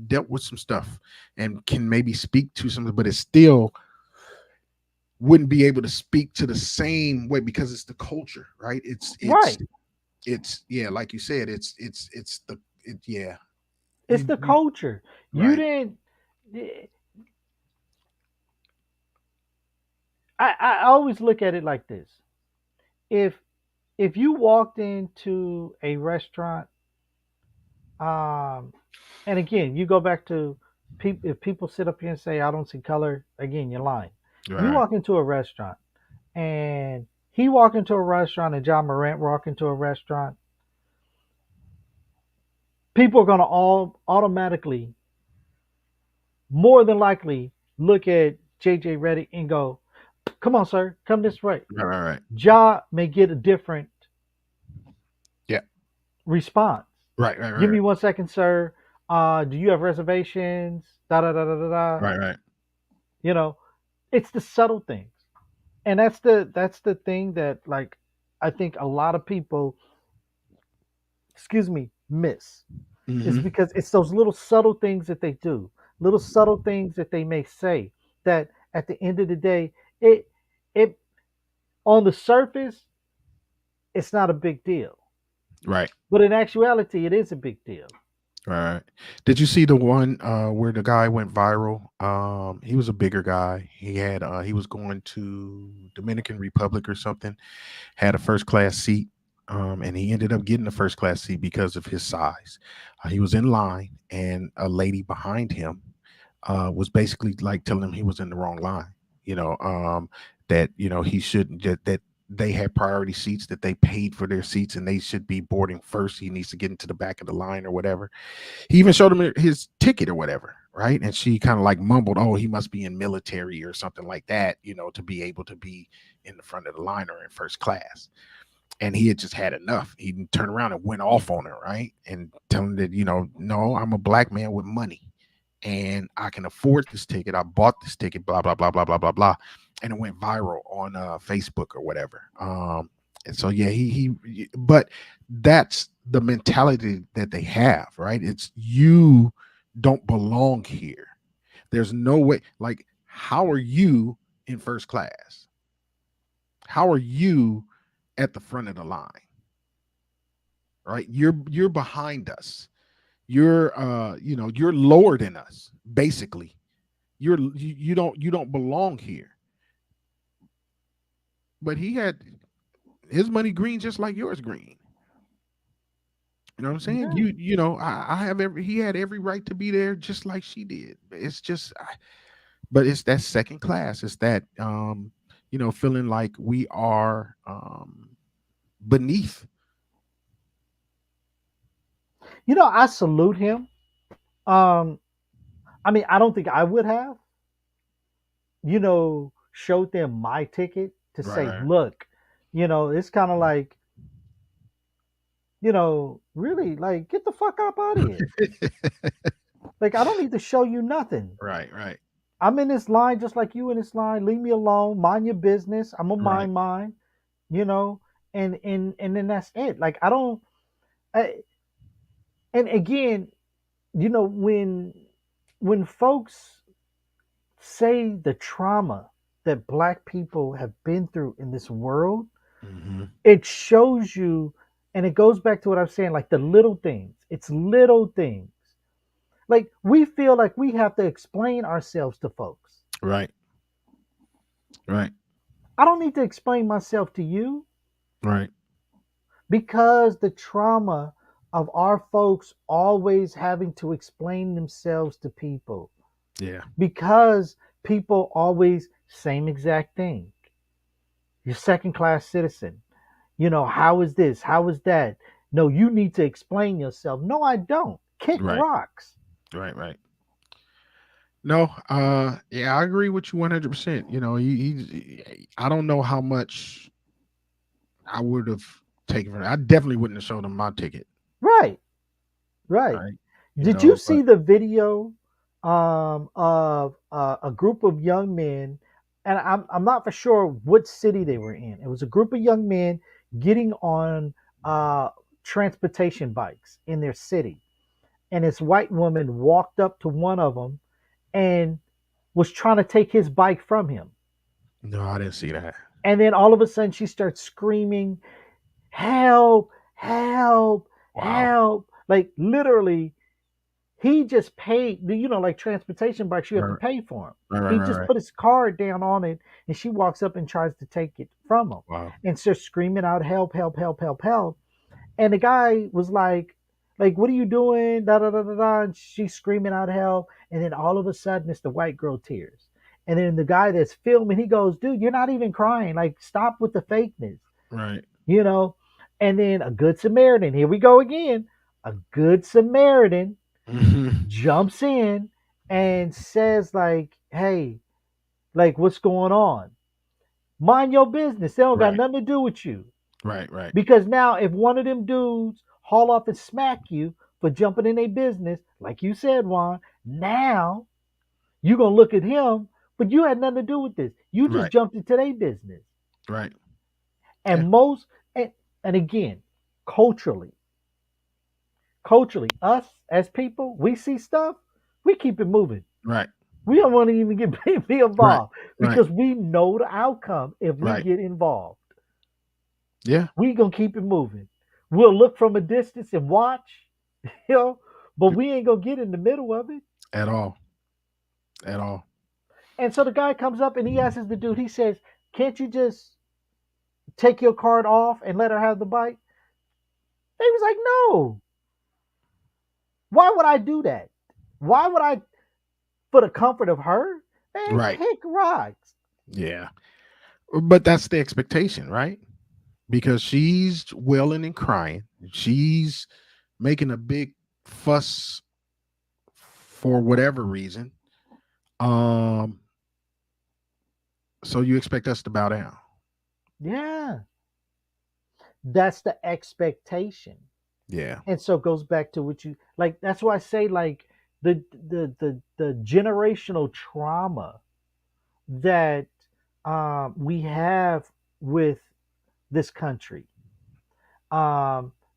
dealt with some stuff and can maybe speak to something, but it still wouldn't be able to speak to the same way because it's the culture, right? Right. It's yeah, like you said, yeah. It's the culture. You Right. didn't. I always look at it like this. If if you walked into a restaurant, um, and again, you go back to people. If people sit up here and say, "I don't see color," again, you're lying. You Right. walk into a restaurant, and he walk into a restaurant, and John Morant walk into a restaurant. People are going to all automatically, more than likely, look at JJ Reddick and go, "Come on, sir, come this way." Right. Ja may get a different Yeah. response. Right. Give me 1 second, sir. Do you have reservations? Da da da da da da. Right. You know, it's the subtle things, and that's the thing that, like, I think a lot of people, miss. Is Mm-hmm. because it's those little subtle things that they do, little subtle things that they may say, that at the end of the day, it on the surface, it's not a big deal, Right. but in actuality, it is a big deal. Right. Did you see the one where the guy went viral? He was a bigger guy. He was going to Dominican Republic or something, had a first class seat. And he ended up getting a first class seat because of his size. He was in line, and a lady behind him was basically like telling him he was in the wrong line. You know, that you know he shouldn't. That they had priority seats, that they paid for their seats, and they should be boarding first. He needs to get into the back of the line or whatever. He even showed him his ticket or whatever, right? And she kind of like mumbled, "Oh, he must be in military or something like that, you know, to be able to be in the front of the line or in first class." And he had just had enough. He turned around and went off on her, right? And telling that, you know, no, I'm a black man with money and I can afford this ticket. I bought this ticket, blah, blah, blah, blah, blah, blah, blah. And it went viral on Facebook or whatever. And so yeah, but that's the mentality that they have, right? It's you don't belong here. There's no way. Like, how are you in first class? How are you at the front of the line? Right? You're behind us. You're you're lower than us, basically. You don't belong here. But he had his money green just like yours green. You know what I'm saying? Yeah. I have he had every right to be there just like she did. It's just but it's that second class. It's that feeling like we are beneath. I salute him. I mean, I don't think I would have, showed them my ticket to say, Right. look, it's kind of like, really, like, get the fuck up out of here. Like, I don't need to show you nothing. Right, right, I'm in this line just like you in this line. Leave me alone. Mind your business. I'm gonna right. mind mine. You know, and then that's it. Like I don't. I, and again, when folks say the trauma that Black people have been through in this world, Hmm. it shows you, and it goes back to what I'm saying, like the little things. It's little things. Like we feel like we have to explain ourselves to folks. Right, right, I don't need to explain myself to you right. because the trauma of our folks always having to explain themselves to people. Yeah, Because people always same exact thing. You're second class citizen. How is this? How is that? No, you need to explain yourself. No, I don't. Kick right, rocks. right, right. No, yeah, I agree with you 100%. I don't know how much I would have taken from it. I definitely wouldn't have showed him my ticket, Right. Right. right? Did you But see the video of a group of young men? And I'm not for sure what city they were in. It was a group of young men getting on transportation bikes in their city. And this white woman walked up to one of them and was trying to take his bike from him. no, I didn't see that. And then all of a sudden she starts screaming, help, help, Wow. help. Like literally, he just paid, like transportation bikes, you have to Right, pay for them. right, right, He right, just right. put his card down on it, and she walks up and tries to take it from him Wow. and starts screaming out, help, help, help, help, help. And the guy was like, what are you doing? Da da da da da. And she's screaming out help. And then all of a sudden, it's the white girl tears. And then the guy that's filming, he goes, dude, you're not even crying. Like, stop with the fakeness, Right. you know? And then a good Samaritan, here we go again. A good Samaritan Hmm. jumps in and says, like, hey, like, what's going on? Mind your business. They don't got Right, nothing to do with you. right, right, Because now, if one of them dudes haul off and smack you for jumping in their business, like you said, Juan, now you're going to look at him, but you had nothing to do with this. You just right, jumped into their business. right. Yeah. And and again, culturally, us as people, we see stuff, we keep it moving. Right, We don't want to even be right, involved right, because we know the outcome if we right. get involved. Yeah. We gonna keep it moving. We'll look from a distance and watch, but we ain't gonna get in the middle of it. At all. At all. And so the guy comes up and he asks the dude, he says, can't you just take your card off and let her have the bike? He was like, no. Why would I do that? Why would I, for the comfort of her? Man, Right. kick rocks. Yeah. But that's the expectation, right? Because she's wailing and crying. She's making a big fuss for whatever reason. So you expect us to bow down. Yeah. That's the expectation. Yeah. And so it goes back to what you like. That's why I say like the generational trauma that we have with this country.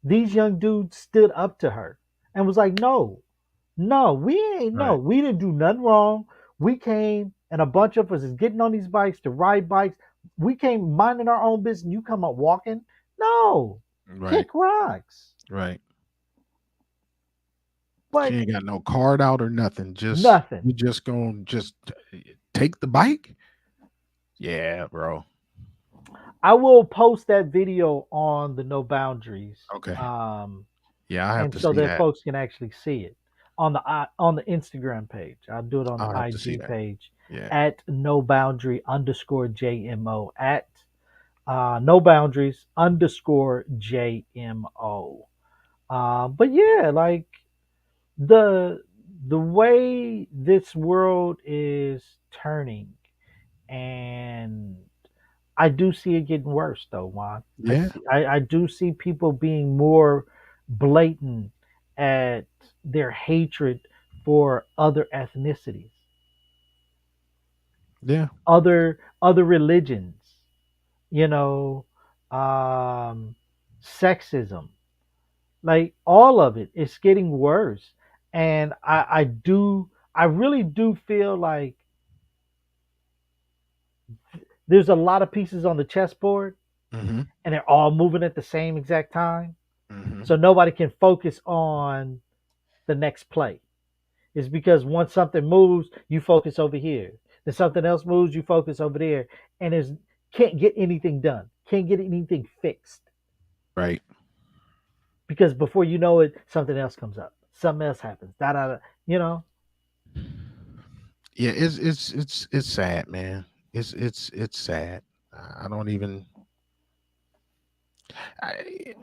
These young dudes stood up to her and was like, no, no, we ain't, no, Right. we didn't do nothing wrong. We came and a bunch of us is getting on these bikes to ride bikes. We came minding our own business. You come up walking. No, Right. kick rocks. Right. But She ain't got no card out or nothing. Just nothing. you just gonna just take the bike? Yeah, bro. I will post that video on the No Boundaries. Okay. Um, Yeah, I have and to so see that that. folks can actually see it on the Instagram page. I'll do it on I'll the have to see IG that. page Yeah. at no boundary _ JMO at no boundaries _ JMO. But yeah, like the way this world is turning, and I do see it getting worse though, Juan. Yeah. I do see people being more blatant at their hatred for other ethnicities, Yeah. other religions, you know, sexism, like all of it. It's getting worse, and I really do feel like there's a lot of pieces on the chessboard, Mm-hmm. and they're all moving at the same exact time. Mm-hmm. So nobody can focus on the next play. It's because once something moves, you focus over here. Then something else moves, you focus over there. And there's can't get anything done. Can't get anything fixed. Right. Because before you know it, something else comes up. Something else happens. Da da da. You know? Yeah, it's sad, man. It's sad. I don't even I,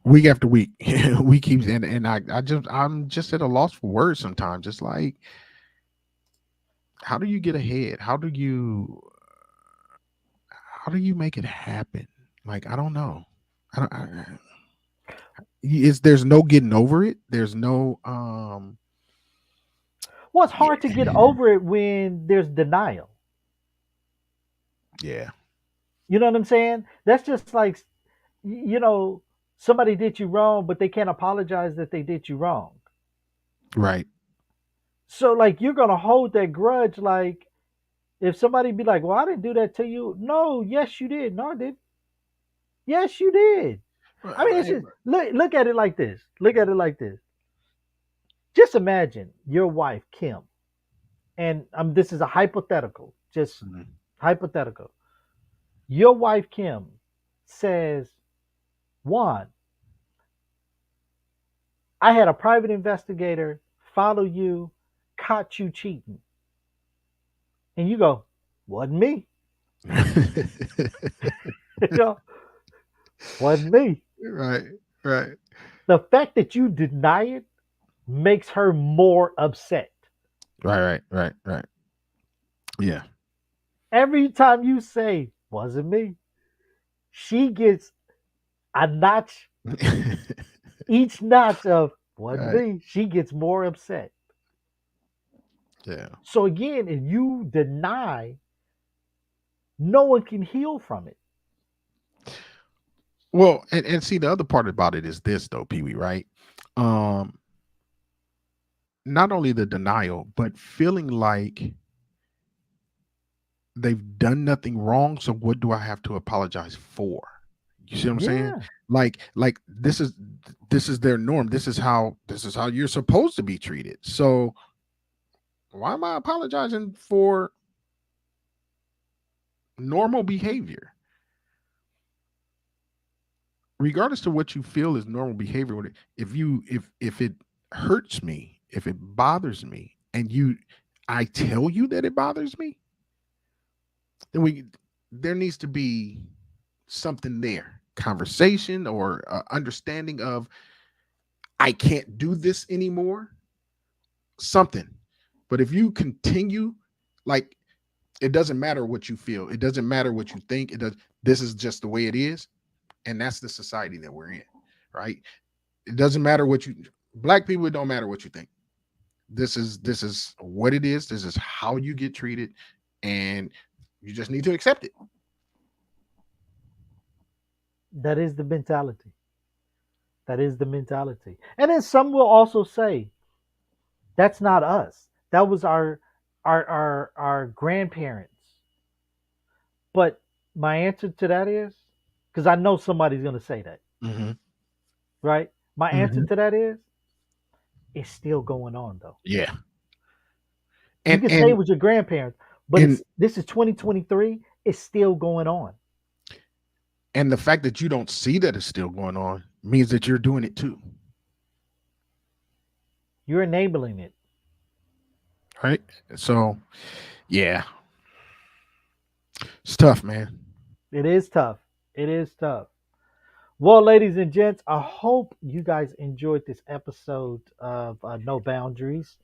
week after week we keep and I'm just at a loss for words sometimes. It's like, how do you get ahead? How do you make it happen? Like, I don't know. There's no getting over it. There's no Well, it's hard to get over it when there's denial. Yeah. You know what I'm saying? That's just like, somebody did you wrong, but they can't apologize that they did you wrong. Right. So, like, you're going to hold that grudge. Like, if somebody be like, well, I didn't do that to you. No, yes, you did. No, I did. Yes, you did. I mean, it's just, look at it like this. Look at it like this. Just imagine your wife, Kim, and this is a hypothetical, just hypothetical. Your wife, Kim, says, Juan, I had a private investigator follow you, caught you cheating. And you go, wasn't me. Wasn't me. Right. Right. The fact that you deny it makes her more upset. Right. Yeah. Every time you say, wasn't me, she gets a notch. Each notch of wasn't me, she gets more upset. Yeah. So again, if you deny, no one can heal from it. Well, and see, the other part about it is this though, Pee Wee, right? Not only the denial, but feeling like they've done nothing wrong. So what do I have to apologize for? You see what I'm saying? Like this is their norm. This is how you're supposed to be treated. So why am I apologizing for normal behavior? Regardless to what you feel is normal behavior, if it hurts me, if it bothers me, and I tell you that it bothers me, then there needs to be something there, conversation or understanding of, I can't do this anymore, something. But if you continue, like, it doesn't matter what you feel, it doesn't matter what you think, this is just the way it is. And that's the society that we're in, right? It doesn't matter black people, it don't matter what you think. This is what it is. This is how you get treated, and you just need to accept it. That is the mentality. That is the mentality. And then some will also say, that's not us. That was our grandparents. But my answer to that is, because I know somebody's going to say that, Mm-hmm. right? My answer Mm-hmm. to that is, it's still going on though. Yeah. You And can say it was your grandparents, but and this is 2023. It's still going on. and the fact that you don't see that it's still going on means that you're doing it too, You're enabling it. right? So, yeah, it's tough, man. It is tough. It is tough. Well, ladies and gents, I hope you guys enjoyed this episode of No Boundaries.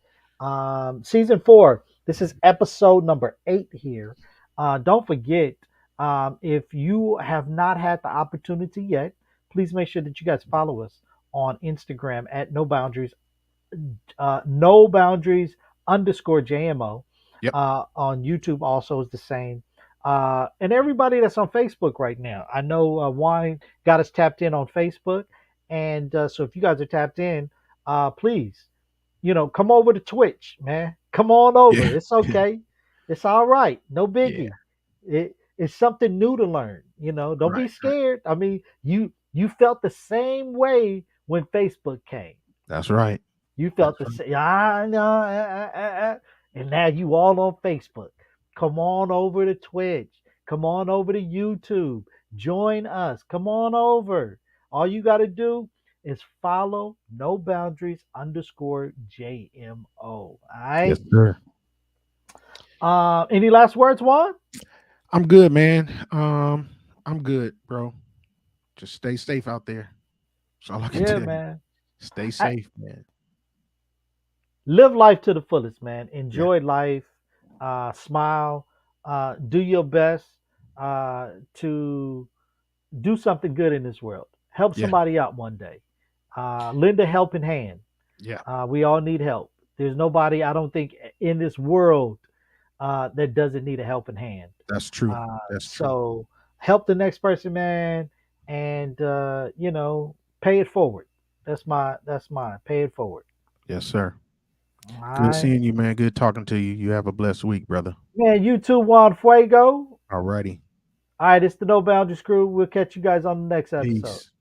Season 4, this is episode number 8 here. Don't forget, if you have not had the opportunity yet, please make sure that you guys follow us on Instagram at No Boundaries, No Boundaries underscore JMO. Yep. On YouTube also is the same. And everybody that's on Facebook right now, I know Wine got us tapped in on Facebook, and so if you guys are tapped in, please, come over to Twitch, man. Come on over. Yeah. It's okay. It's all right. No Yeah. biggie. It's something new to learn. Don't be Right. scared. I mean, you felt the same way when Facebook came. That's right. You felt That's the same. And now you all on Facebook. Come on over to Twitch. Come on over to YouTube. Join us. Come on over. All you got to do is follow No Boundaries underscore JMO. All right. Yes, sir. Any last words, Juan? I'm good, man. I'm good, bro. Just stay safe out there. That's all I can Yeah, tell you. man. Stay safe, man. Live life to the fullest, man. Enjoy life. Smile. Do your best to do something good in this world. Help Yeah. somebody out one day. Lend a helping hand. Yeah. We all need help. There's nobody, I don't think, in this world that doesn't need a helping hand. That's true. That's true. So help the next person, man, and pay it forward. That's mine. Pay it forward. Yes, sir. All Good right. seeing you, man. Good talking to you. You have a blessed week, brother. Man, you too, Juan Fuego. Alrighty. All right, it's the No Boundaries crew. We'll catch you guys on the next episode. Peace.